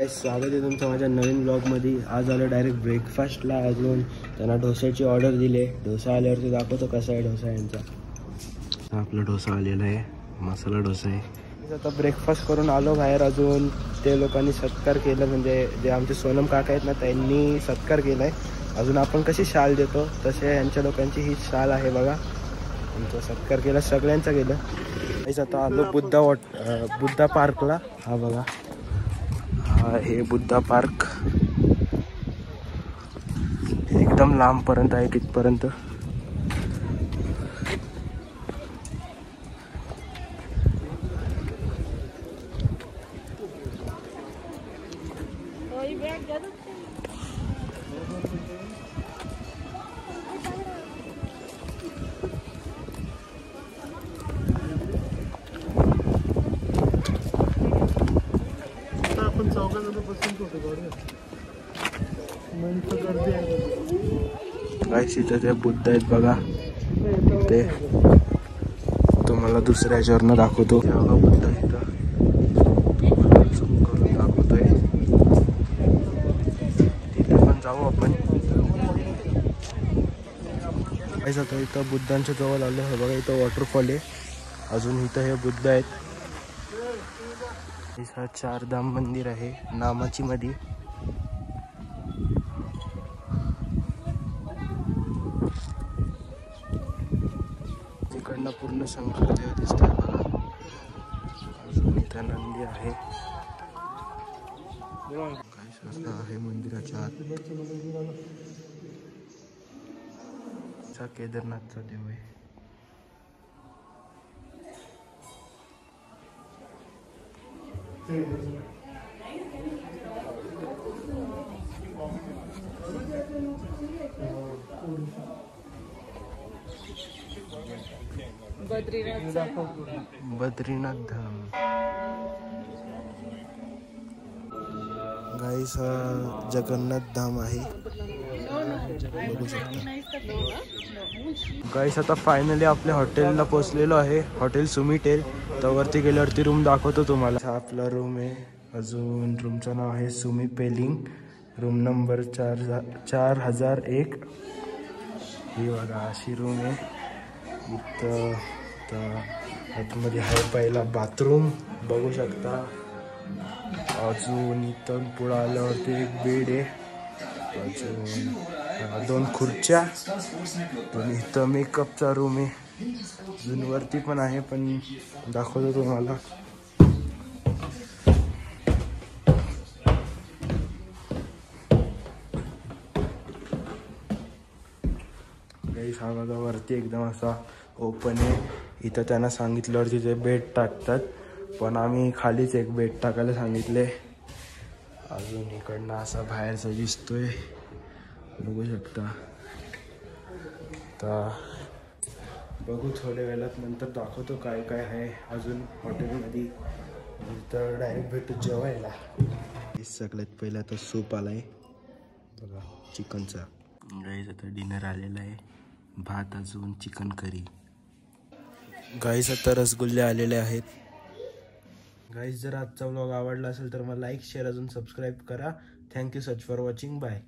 स्वागत आहे तुमचं माझ्या नवीन ब्लॉगमध्ये। आज आलो डायरेक्ट ब्रेकफास्टला। अजून त्यांना डोस्याची ऑर्डर दिली। डोसा आल्यावरती दाखवतो कसा आहे डोसा यांचा। आपला डोसा आलेला आहे, मसाला डोसा आहे। आता ब्रेकफास्ट करून आलो बाहेर। अजून ते लोकांनी सत्कार केलं, म्हणजे जे आमचे सोनम काका आहेत ना त्यांनी सत्कार केला आहे। अजून आपण कशी शाल देतो तसे यांच्या लोकांची ही शाल आहे बघा। आमचा सत्कार केला, सगळ्यांचा केलं। आता आलो बुद्धा पार्कला। हा बघा, हा हे बुद्धा पार्क एकदम लांबपर्यंत आहे, तिथपर्यंत। गाइस इथे ते बुद्ध आहेत बघा, ते तुम्हाला दुसऱ्या ह्याच्यावरनं दाखवतो। बुद्ध इथं तुम्हाला झूम करून दाखवतोय, तिथे पण जाऊ आपण। गाइस आता इथं बुद्धांच्या जवळ आलो आहे बघा। इथं वॉटरफॉल आहे, अजून इथं हे बुद्ध आहेत। हा चारधाम मंदिर आहे नामाची मध्ये। तिकडनं पूर्ण शंकरदेव दिसतात बघा। अजून इथं नंदी आहे। असं आहे मंदिराच्या आत। केदारनाथचा देव आहे। बद्रीनाथ धाम। गाइस हा जगन्नाथ धाम आहे, बघू शकता। गाइस आता फायनली आपल्या हॉटेलला पोहोचलेलो आहे, हॉटेल सुमिटेल। तर वरती गेल्यावरती रूम दाखवतो तुम्हाला। हा आपला रूम आहे। अजून रूमचं नाव आहे सुमी पेलिंग, रूम नंबर 4001। ही बघा अशी रूम आहे। इथं आतमध्ये आहे पहिला बाथरूम, बघू शकता। अजून इथून पुढे आल्यावरती एक बेड आहे, अजून 2 खुर्च्या। आणि इथं मेकअपचा रूम आहे, अजून वरती पण आहे, पण दाखवतो तुम्हाला। गाइस हा बघा वरती एकदम असा ओपन आहे। इथं त्यांना सांगितल्यावरती ते बेड टाकतात, पण आम्ही खालीच एक बेड टाकायला सांगितले। अजून इकडनं असा बाहेरचा दिसतोय, बघू शकता। तर बघू थोड्या वेळात, नंतर दाखवतो काय काय आहे अजून हॉटेलमध्ये। तर डायरेक्ट भेटू जेवायला। सगळ्यात पहिला तर सूप आलाय बघा, चिकनचा। गाइस आता डिनर आलेला आहे, भात अजून चिकन करी। गाइस आता रसगुल्ले आलेले आहेत। गाइस जर आजचा व्लॉग आवडला असेल तर मला लाईक शेअर अजून सबस्क्राईब करा। Thank you such for watching, bye.